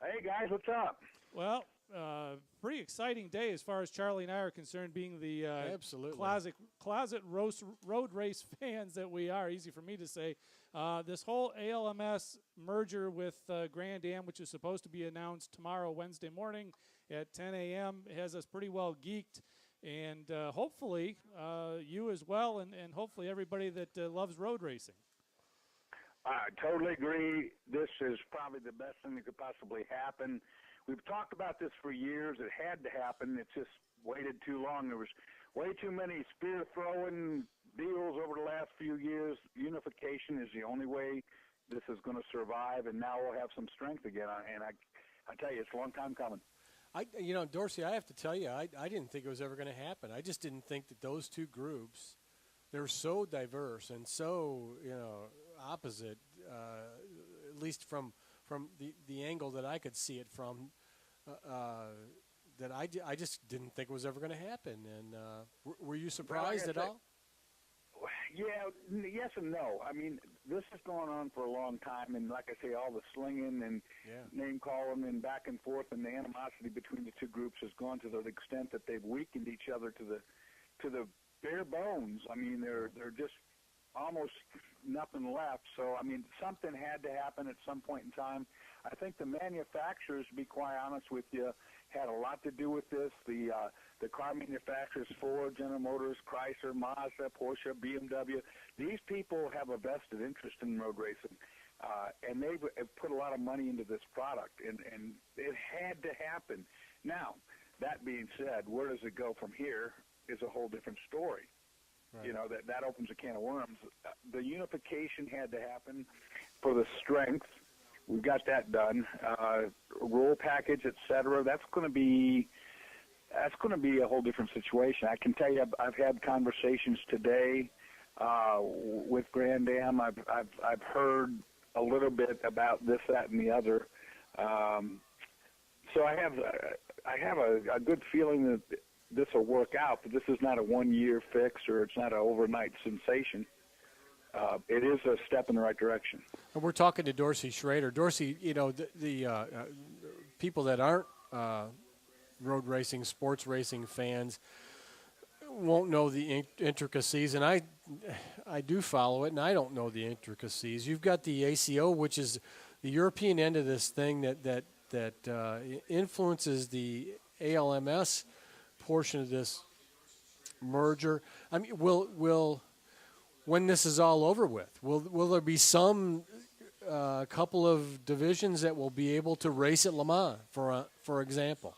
Hey, guys, what's up? Well, pretty exciting day as far as Charlie and I are concerned, being the Absolutely. closet road race fans that we are. Easy for me to say. This whole ALMS merger with Grand Am, which is supposed to be announced tomorrow, Wednesday morning at 10 a.m., has us pretty well geeked. And hopefully you as well, and hopefully everybody that loves road racing. I totally agree. This is probably the best thing that could possibly happen. We've talked about this for years. It had to happen. It's just waited too long. There was way too many spear-throwing deals over the last few years. Unification is the only way this is going to survive, and now we'll have some strength again. And I tell you, it's a long time coming. Dorsey, I have to tell you, I didn't think it was ever going to happen. I just didn't think that those two groups, they're so diverse and so, opposite, at least from the angle that I could see it from, that I just didn't think it was ever going to happen. And were you surprised at all? Yeah, yes and no. I mean, this has gone on for a long time, and like I say, all the slinging and name calling and back and forth, and the animosity between the two groups has gone to the extent that they've weakened each other to the bare bones. I mean, they're just almost nothing left. So, I mean, something had to happen at some point in time. I think the manufacturers, to be quite honest with you, had a lot to do with this. The car manufacturers, Ford, General Motors, Chrysler, Mazda, Porsche, BMW, these people have a vested interest in road racing. And they've put a lot of money into this product, and it had to happen. Now, that being said, where does it go from here is a whole different story. Right. That opens a can of worms. The unification had to happen for the strength. We've got that done. Rule package, et cetera. That's going to be a whole different situation. I can tell you, I've had conversations today with Grand Am. I've heard a little bit about this, that, and the other. So I have a good feeling that this will work out, but this is not a one-year fix, or it's not an overnight sensation. It is a step in the right direction. And we're talking to Dorsey Schroeder. Dorsey, the people that aren't road racing, sports racing fans won't know the intricacies, and I do follow it, and I don't know the intricacies. You've got the ACO, which is the European end of this thing that influences the ALMS portion of this merger. I mean, will when this is all over with, will there be some couple of divisions that will be able to race at Le Mans, for example?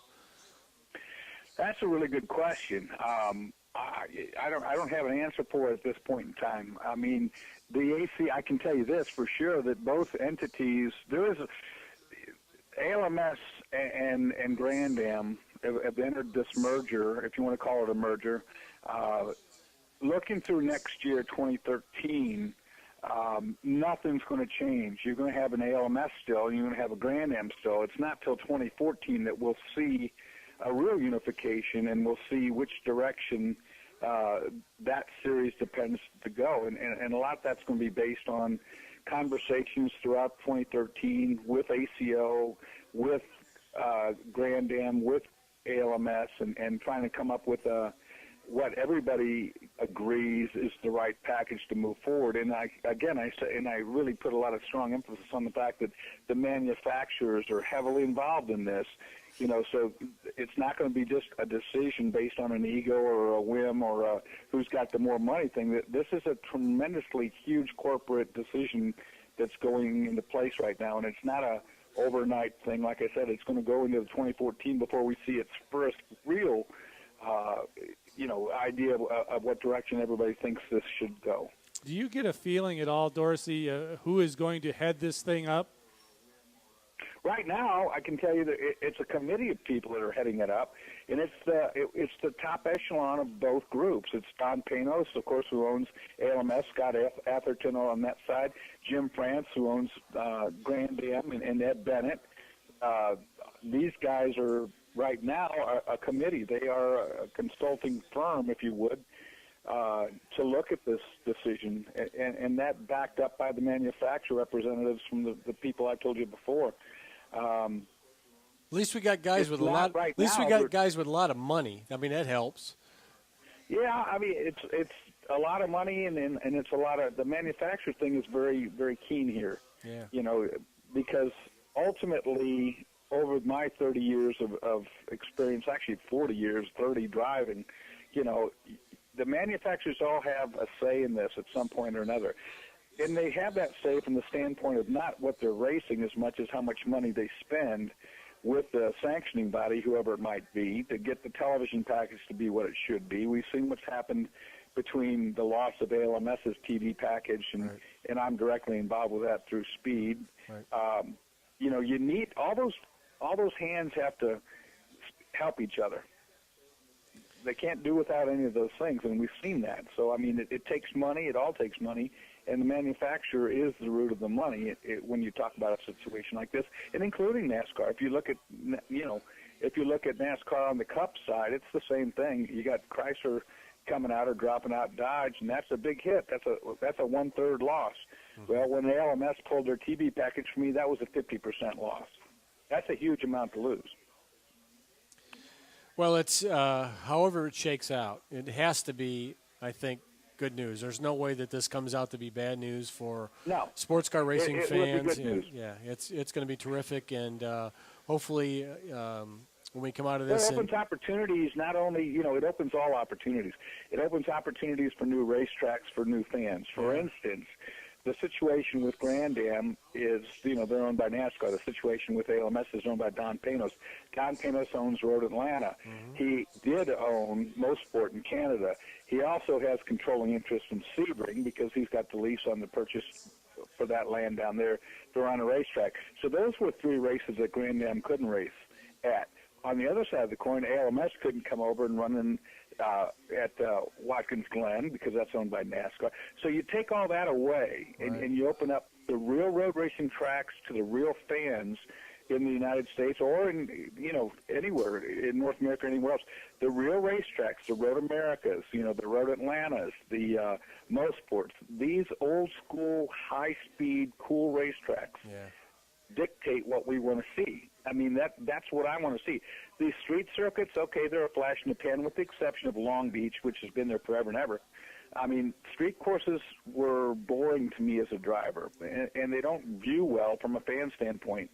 That's a really good question. I don't have an answer for it at this point in time. I mean, the AC, I can tell you this for sure, that both entities, there is ALMS and Grand Am have entered this merger, if you want to call it a merger. Looking through next year, 2013, nothing's going to change. You're going to have an ALMS still, and you're going to have a Grand Am still. It's not till 2014 that we'll see a real unification, and we'll see which direction that series depends to go. And a lot of that's going to be based on conversations throughout 2013 with ACO, with Grand Am, with ALMS, and trying to come up with what everybody agrees is the right package to move forward. And I really put a lot of strong emphasis on the fact that the manufacturers are heavily involved in this. So it's not going to be just a decision based on an ego or a whim or who's got the more money thing. This is a tremendously huge corporate decision that's going into place right now, and it's not a overnight thing. Like I said, it's going to go into 2014 before we see its first real idea of what direction everybody thinks this should go. Do you get a feeling at all, Dorsey, who is going to head this thing up? Right now, I can tell you that it's a committee of people that are heading it up, and it's the top echelon of both groups. It's Don Panos, of course, who owns ALMS, Scott Atherton on that side, Jim France, who owns Grand Am, and Ed Bennett. These guys are right now a committee. They are a consulting firm, if you would, to look at this decision, and that backed up by the manufacturer representatives from the people I told you before. At least we got guys with a lot. Right at least now, we got guys with a lot of money. I mean, that helps. Yeah, I mean it's a lot of money, and it's a lot of the manufacturer thing is very very keen here. Yeah. You know, because ultimately over my 30 years of experience, actually 40 years, 30 driving, you know, the manufacturers all have a say in this at some point or another. And they have that say from the standpoint of not what they're racing as much as how much money they spend with the sanctioning body, whoever it might be, to get the television package to be what it should be. We've seen what's happened between the loss of ALMS's TV package, and I'm directly involved with that through Speed. Right. You know, you need all those hands have to help each other. They can't do without any of those things, and we've seen that. So, I mean, it takes money. It all takes money, and the manufacturer is the root of the money when you talk about a situation like this, and including NASCAR. If you look at, you know, if you look at NASCAR on the Cup side, it's the same thing. You got Chrysler coming out or dropping out Dodge, and that's a big hit. That's a 1/3 loss. Mm-hmm. Well, when the ALMS pulled their TV package for me, that was a 50% loss. That's a huge amount to lose. Well, it's however it shakes out, it has to be, I think, good news. There's no way that this comes out to be bad news for sports car racing fans. Yeah, it's going to be terrific, and hopefully when we come out of this, it opens opportunities. Not only, you know, it opens all opportunities. It opens opportunities for new racetracks for new fans. For instance, the situation with Grand Am is, you know, they're owned by NASCAR. The situation with ALMS is owned by Don Panos. Don Panos owns Road Atlanta. Mm-hmm. He did own Mosport in Canada. He also has controlling interest in Sebring because he's got the lease on the purchase for that land down there to run a racetrack. So those were 3 races that Grand Am couldn't race at. On the other side of the coin, ALMS couldn't come over and run in at Watkins Glen because that's owned by NASCAR. So you take all that away, and you open up the real road racing tracks to the real fans in the United States or in, you know, anywhere in North America or anywhere else. The real racetracks, the Road Americas, you know, the Road Atlantas, the Mosports, these old school, high-speed, cool racetracks dictate what we want to see. I mean, that's what I want to see. These street circuits, okay, they're a flash in the pan with the exception of Long Beach, which has been there forever and ever. I mean, street courses were boring to me as a driver, and they don't view well from a fan standpoint.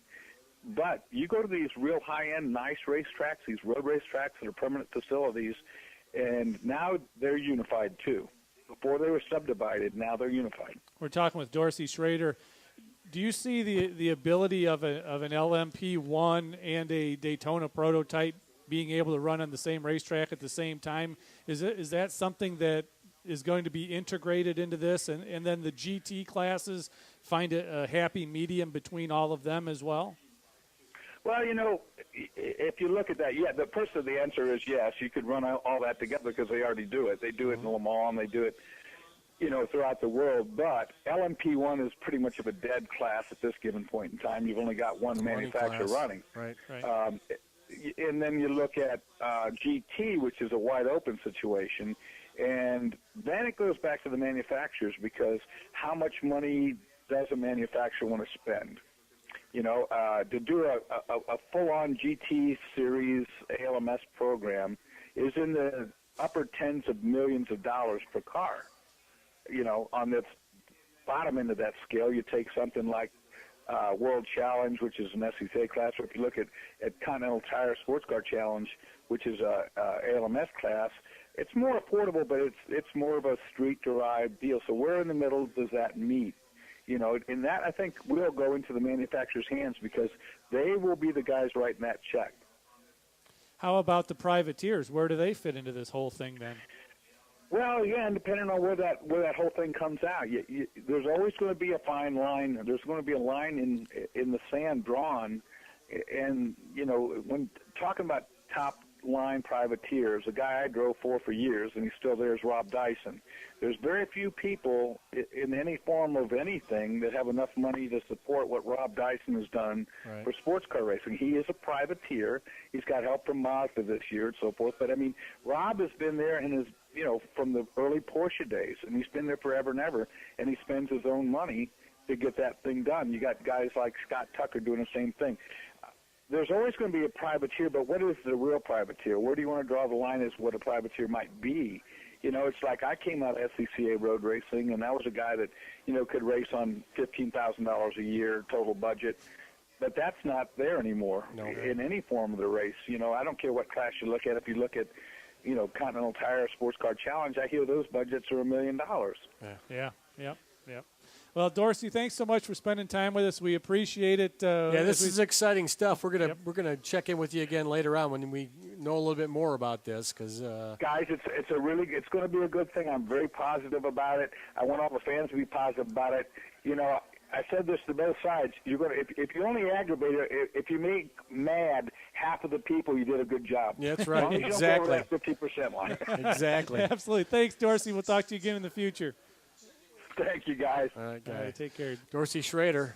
But you go to these real high-end, nice racetracks, these road racetracks that are permanent facilities, and now they're unified too. Before they were subdivided, now they're unified. We're talking with Dorsey Schroeder. Do you see the ability of an LMP1 and a Daytona prototype being able to run on the same racetrack at the same time? Is that something that is going to be integrated into this, and then the GT classes find a happy medium between all of them as well? Well, you know, if you look at that, the answer is yes. You could run all that together because they already do it. They do it in Le Mans, they do it, you know, throughout the world. But LMP1 is pretty much of a dead class at this given point in time. You've only got one manufacturer running. Right. And then you look at GT, which is a wide open situation. And then it goes back to the manufacturers because how much money does a manufacturer want to spend? You know, to do a full-on GT series ALMS program is in the upper tens of millions of dollars per car. You know, on the bottom end of that scale, you take something like World Challenge, which is an SCCA class, or if you look at Continental Tire Sports Car Challenge, which is a ALMS class, it's more affordable, but it's more of a street-derived deal. So where in the middle does that meet? You know, and that, I think, will go into the manufacturer's hands because they will be the guys writing that check. How about the privateers? Where do they fit into this whole thing then? Well, yeah, and depending on where that whole thing comes out, there's always going to be a fine line. There's going to be a line in the sand drawn, and you know, when talking about top line privateers, a guy I drove for years, and he's still there, is Rob Dyson. There's very few people in any form of anything that have enough money to support what Rob Dyson has done for sports car racing. He is a privateer. He's got help from Mazda this year and so forth. But, I mean, Rob has been there and is, you know, from the early Porsche days, and he's been there forever and ever, and he spends his own money to get that thing done. You got guys like Scott Tucker doing the same thing. there's always going to be a privateer, but what is the real privateer? Where do you want to draw the line as what a privateer might be? You know, it's like I came out of SCCA road racing, and that was a guy that, you know, could race on $15,000 a year total budget. But that's not there anymore in any form of the race. You know, I don't care what class you look at. If you look at, you know, Continental Tire Sports Car Challenge, I hear those budgets are $1 million. Yeah. Well, Dorsey, thanks so much for spending time with us. We appreciate it. This is exciting stuff. We're gonna check in with you again later on when we know a little bit more about this. Because guys, it's going to be a good thing. I'm very positive about it. I want all the fans to be positive about it. You know, I said this to both sides. You're going to if you only aggravate it, if you make mad half of the people, you did a good job. Yeah, that's right. Exactly. That 50% line. Exactly. Absolutely. Thanks, Dorsey. We'll talk to you again in the future. Thank you, guys. All right, All right, take care. Dorsey Schroeder.